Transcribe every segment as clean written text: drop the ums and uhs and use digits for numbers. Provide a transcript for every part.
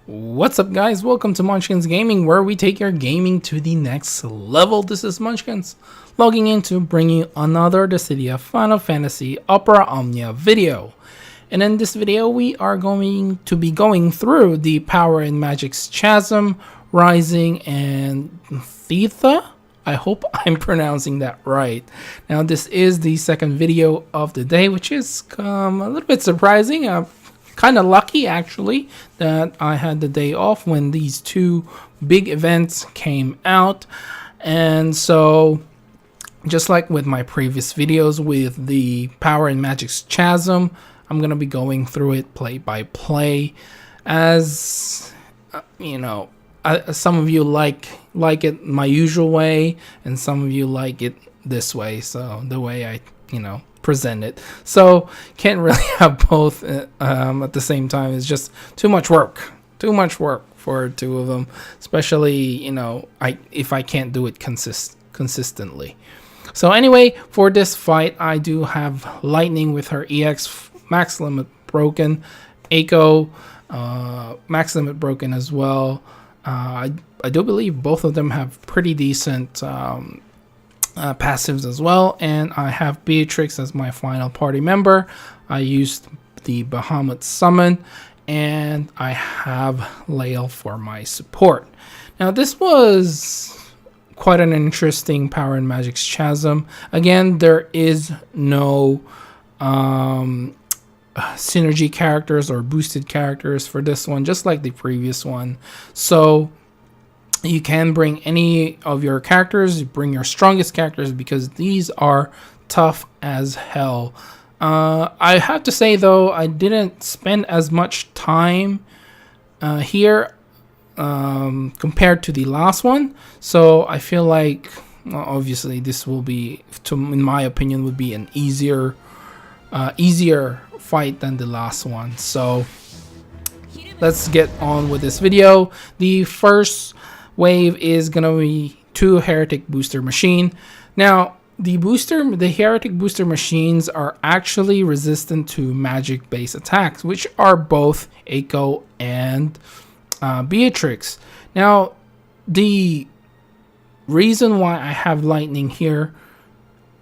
What's up, guys? Welcome to Munchkins Gaming, where we take your gaming to the next level. This is Munchkins, logging in to bring you another THETA Final Fantasy Opera Omnia video. And in this video, we are going to be going through the Power and Magic's CHASM, Rising, and THETA. I hope I'm pronouncing that right. Now, this is the second video of the day, which is a little bit surprising. Kind of lucky, actually, that I had the day off when these two big events came out. And so, just like with my previous videos with the Power and Magic's CHASM, I'm going to be going through it play by play. As, you know, some of you like it my usual way, and some of you like it this way. So, the way I, present it. So can't really have both at the same time. It's just too much work for two of them, especially if I can't do it consistently. So anyway, for this fight, I do have Lightning with her EX max limit broken, Echo max limit broken as well. I do believe both of them have pretty decent passives as well, and I have Beatrix as my final party member. I used the Bahamut summon, and I have LVL for my support. Now, this was quite an interesting Power and Magic's CHASM. Again, there is no synergy characters or boosted characters for this one, just like the previous one. So you can bring any of your characters, bring your strongest characters, because these are tough as hell. I have to say, though, I didn't spend as much time here compared to the last one. So I feel like, obviously, this will be, in my opinion, would be an easier fight than the last one. So let's get on with this video. The first wave is gonna be 2 Heretic booster machine. Now, the Heretic booster machines are actually resistant to magic based attacks, which are both Echo and Beatrix. Now, the reason why I have Lightning here,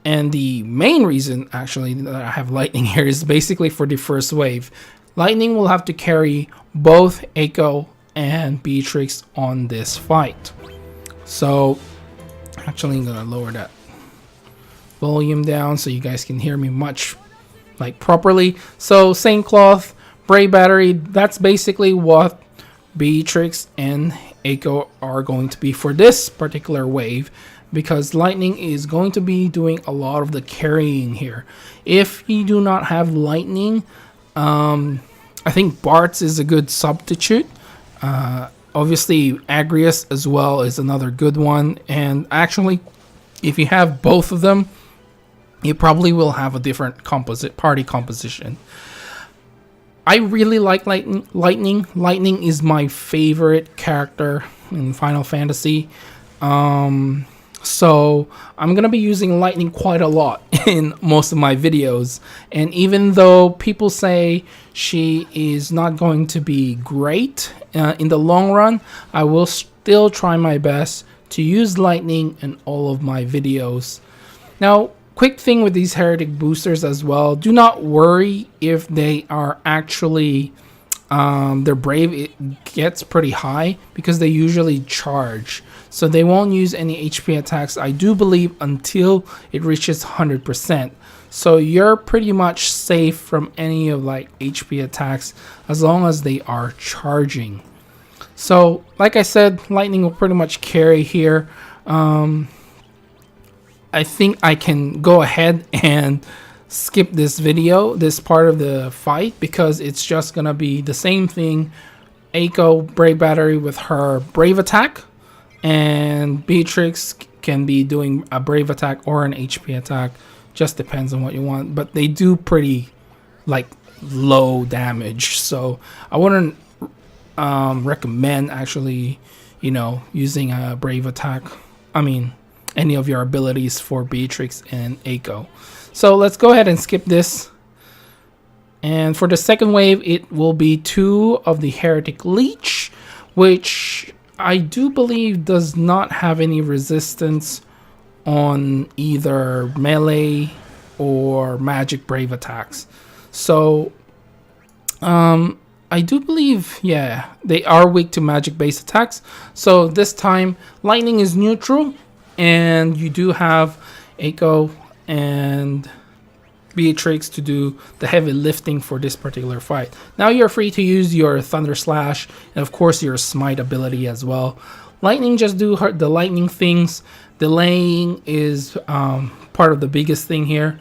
and the main reason actually that I have Lightning here, is basically for the first wave. Lightning will have to carry both Echo and Beatrix on this fight. So actually, I'm gonna lower that volume down so you guys can hear me properly. So Saint Cloth, Brave Battery, that's basically what Beatrix and Echo are going to be for this particular wave, because Lightning is going to be doing a lot of the carrying here. If you do not have Lightning, I think Bart's is a good substitute. Obviously, Agrius as well is another good one. And actually, if you have both of them, you probably will have a different party composition. I really like Lightning. Lightning is my favorite character in Final Fantasy. So I'm going to be using Lightning quite a lot in most of my videos. And even though people say she is not going to be great in the long run, I will still try my best to use Lightning in all of my videos. Now, quick thing with these Heretic boosters as well, do not worry if they are actually their brave, it gets pretty high, because they usually charge, so they won't use any HP attacks, I do believe, until it reaches 100%. So you're pretty much safe from any of HP attacks as long as they are charging. So like I said, Lightning will pretty much carry here. I think I can go ahead and skip this part of the fight, because it's just gonna be the same thing. Echo Brave Battery with her Brave attack, and Beatrix can be doing a Brave attack or an HP attack, just depends on what you want, but they do pretty low damage, so I wouldn't recommend actually using a Brave attack, any of your abilities for Beatrix and Echo. So let's go ahead and skip this. And for the second wave, it will be 2 of the Heretic Leech, which I do believe does not have any resistance on either melee or magic brave attacks. So I do believe, yeah, they are weak to magic based attacks. So this time lightning is neutral, and you do have Eiko and Beatrix to do the heavy lifting for this particular fight. Now you're free to use your Thunder Slash and of course your Smite ability as well. Lightning just do the lightning things. Delaying is part of the biggest thing here.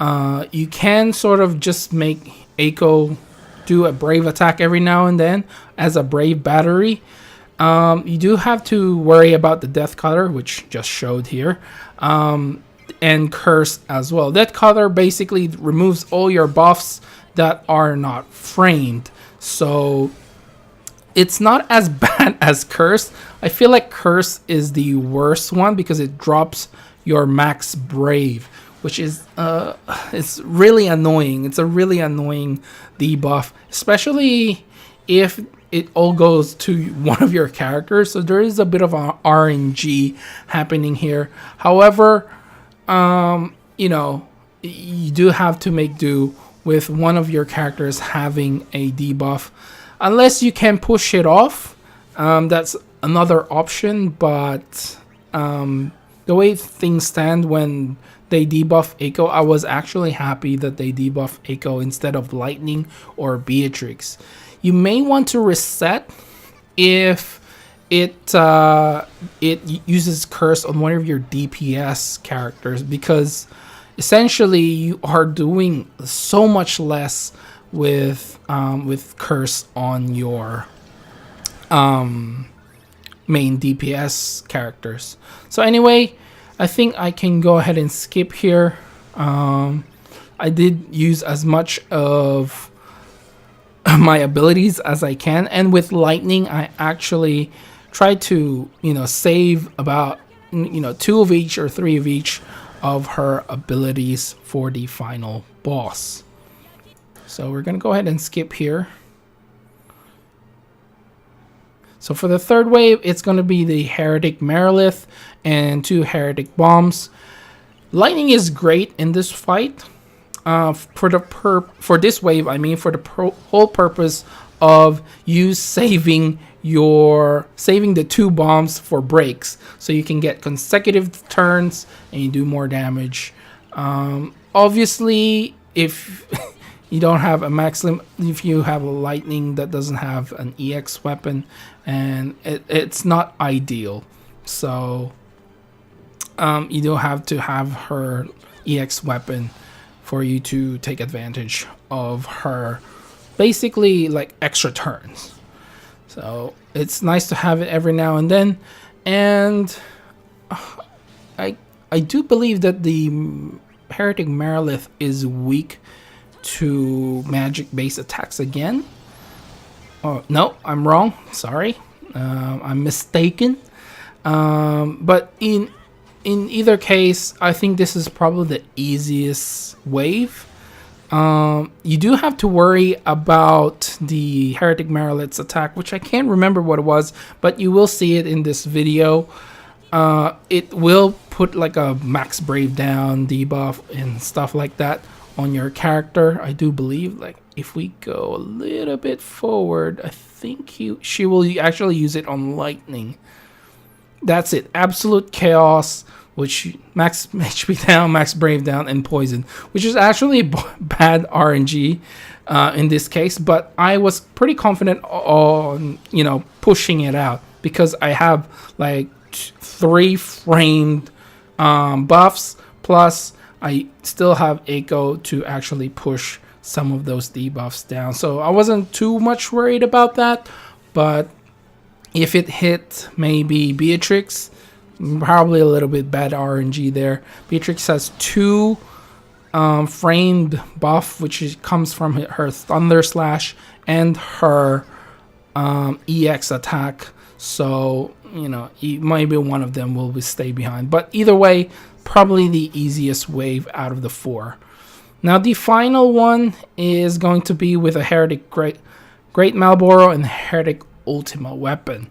You can sort of just make Eiko do a brave attack every now and then as a brave battery. You do have to worry about the Death Cutter, which just showed here. And Curse as well. That Cutter basically removes all your buffs that are not framed. So it's not as bad as Curse. I feel like Curse is the worst one because it drops your max brave, which is it's really annoying. It's a really annoying debuff, especially if it all goes to one of your characters. So there is a bit of a RNG happening here. However, you know, you do have to make do with one of your characters having a debuff, unless you can push it off. That's another option, but the way things stand when they debuff Eiko, I was actually happy that they debuff Eiko instead of Lightning or Beatrix. You may want to reset if it uses Curse on one of your DPS characters, because essentially you are doing so much less with Curse on your main DPS characters. So anyway, I think I can go ahead and skip here. I did use as much of my abilities as I can, and with Lightning I actually try to, you know, save about, you know, 2 of each or 3 of each of her abilities for the final boss. So we're gonna go ahead and skip here. So for the third wave, it's gonna be the Heretic Merilith and 2 Heretic Bombs. Lightning is great in this fight. For this wave, I mean, for the whole purpose of you saving the 2 bombs for breaks, so you can get consecutive turns and you do more damage. Obviously, if you don't have a max limit, if you have a Lightning that doesn't have an EX weapon, and it's not ideal, so you do have to have her EX weapon for you to take advantage of her basically like extra turns. So it's nice to have it every now and then. And I do believe that the Heretic Merilith is weak to magic based attacks again. Oh no, I'm wrong, sorry, I'm mistaken. But in either case, I think this is probably the easiest wave. You do have to worry about the Heretic Merilith's attack, which I can't remember what it was, but you will see it in this video. It will put like a max brave down debuff and stuff like that on your character. I do believe, like, if we go a little bit forward, I think she will actually use it on Lightning. That's it. Absolute Chaos, which max HP down, max brave down, and poison, which is actually bad RNG in this case. But I was pretty confident on, you know, pushing it out because I have like 3 framed buffs, plus I still have Eiko to actually push some of those debuffs down. So I wasn't too much worried about that. But if it hit maybe Beatrix, probably a little bit bad RNG there. Beatrix has 2 framed buff, which comes from her Thunder Slash and her EX attack. So, you know, maybe one of them will stay behind. But either way, probably the easiest wave out of the 4. Now the final one is going to be with a Heretic Great Malboro and Heretic Ultima weapon.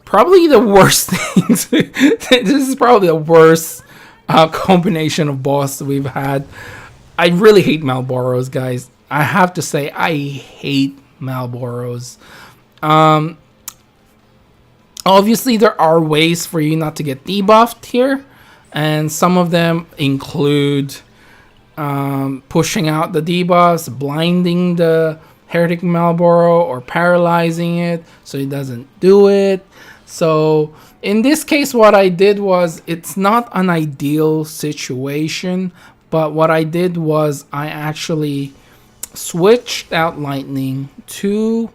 Probably the worst things. This is probably the worst combination of boss that we've had. I really hate Malboros, guys. I have to say, I hate Malboros. Obviously, there are ways for you not to get debuffed here, and some of them include pushing out the debuffs, blinding the Heretic Malboro, or paralyzing it so it doesn't do it. So in this case, what I did was, it's not an ideal situation, but what I did was I actually switched out lightning to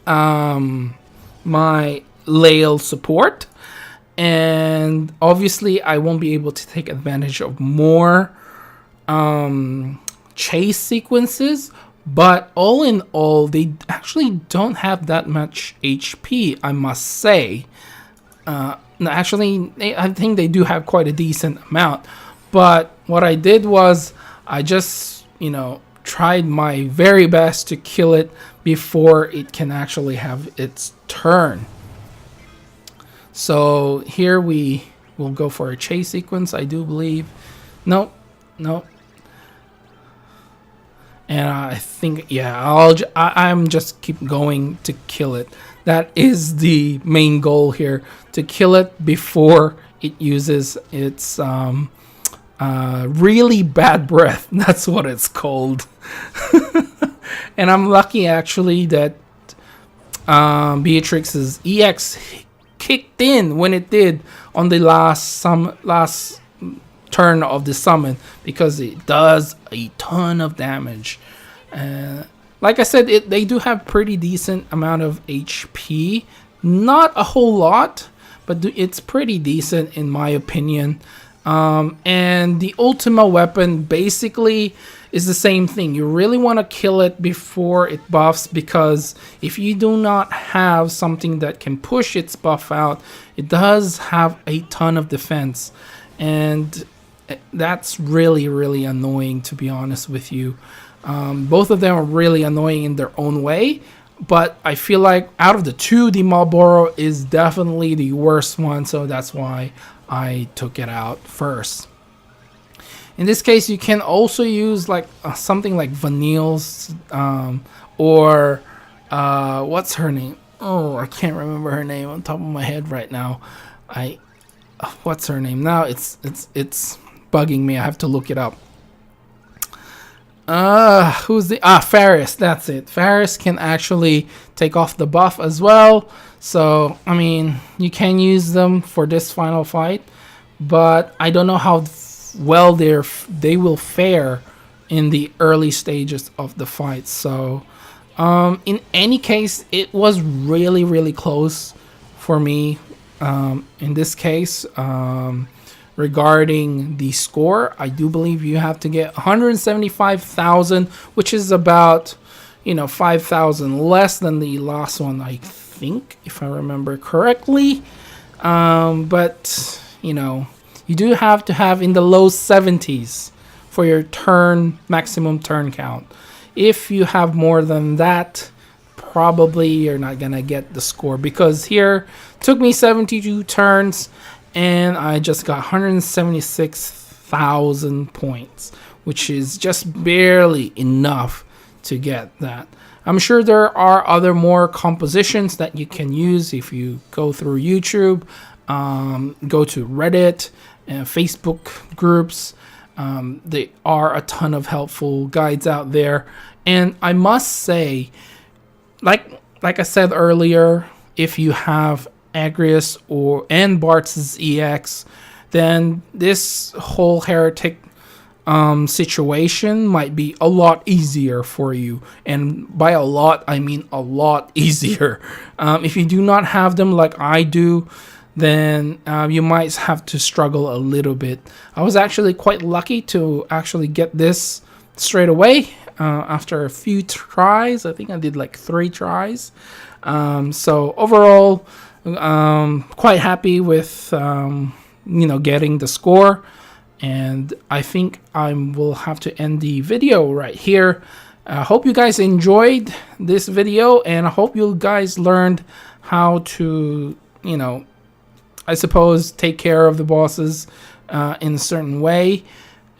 my Lail support, and obviously I won't be able to take advantage of more chase sequences, but all in all, they actually don't have that much HP, I must say. Actually, I think they do have quite a decent amount, but what I did was I just, tried my very best to kill it before it can actually have its turn. So here we will go for a chase sequence, I do believe. Nope. And I think, yeah, I'm just keep going to kill it. That is the main goal here, to kill it before it uses its really bad breath. That's what it's called. And I'm lucky actually that Beatrix's EX kicked in when it did on the last turn of the summon, because it does a ton of damage. Like I said, they do have pretty decent amount of HP, not a whole lot, but it's pretty decent in my opinion. And the Ultima weapon basically is the same thing. You really want to kill it before it buffs, because if you do not have something that can push its buff out, it does have a ton of defense, and that's really, really annoying, to be honest with you. Both of them are really annoying in their own way, but I feel like out of the two, the Malboro is definitely the worst one, so that's why I took it out first. In this case, you can also use like something like Vanille's or what's her name? Oh, I can't remember her name on top of my head right now. What's her name? Now it's bugging me. I have to look it up. Who's the Faris, that's it. Faris can actually take off the buff as well. So, I mean, you can use them for this final fight, but I don't know how well they will fare in the early stages of the fight. So, in any case, it was really, really close for me. In this case, regarding the score, I do believe you have to get 175,000, which is about 5,000 less than the last one, I think, if I remember correctly. But you do have to have in the low 70s for your maximum turn count. If you have more than that, probably you're not gonna get the score, because here it took me 72 turns and I just got 176,000 points, which is just barely enough to get that. I'm sure there are other more compositions that you can use if you go through YouTube, go to Reddit and Facebook groups. There are a ton of helpful guides out there, and I must say, like I said earlier, if you have Agrius and Bartz's EX, then this whole Heretic situation might be a lot easier for you, and by a lot I mean a lot easier. If you do not have them like I do, then you might have to struggle a little bit. I was actually quite lucky to actually get this straight away after a few tries. I think I did like 3 tries. So overall, quite happy with getting the score. And I think I will have to end the video right here. I hope you guys enjoyed this video, and I hope you guys learned how to, you know, I suppose take care of the bosses in a certain way.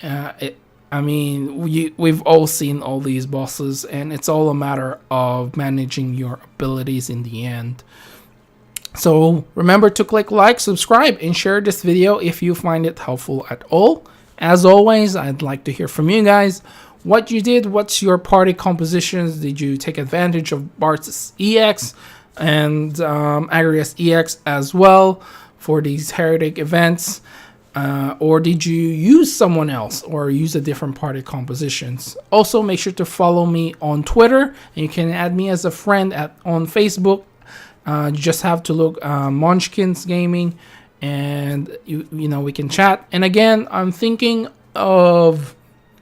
I mean, we've all seen all these bosses, and it's all a matter of managing your abilities in the end. So remember to click like, subscribe, and share this video if you find it helpful at all. As always, I'd like to hear from you guys. What you did, what's your party compositions? Did you take advantage of Bart's EX and Agrias EX as well for these Heretic events? Or did you use someone else or use a different party compositions? Also, make sure to follow me on Twitter, and you can add me as a friend on Facebook. You just have to look Munchkins Gaming, and you know, we can chat. And again, I'm thinking of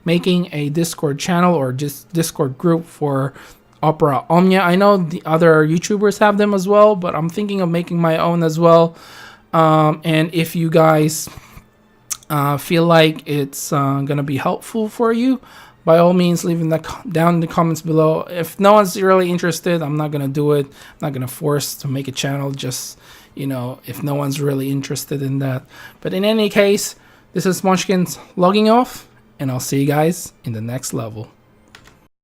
making a Discord channel or just Discord group for Opera Omnia. I know the other YouTubers have them as well, but I'm thinking of making my own as well. And if you guys feel like it's gonna be helpful for you, by all means, leave down in the comments below. If no one's really interested, I'm not gonna do it. I'm not gonna force to make a channel, just, you know, if no one's really interested in that. But in any case, this is Munchkins logging off, and I'll see you guys in the next level.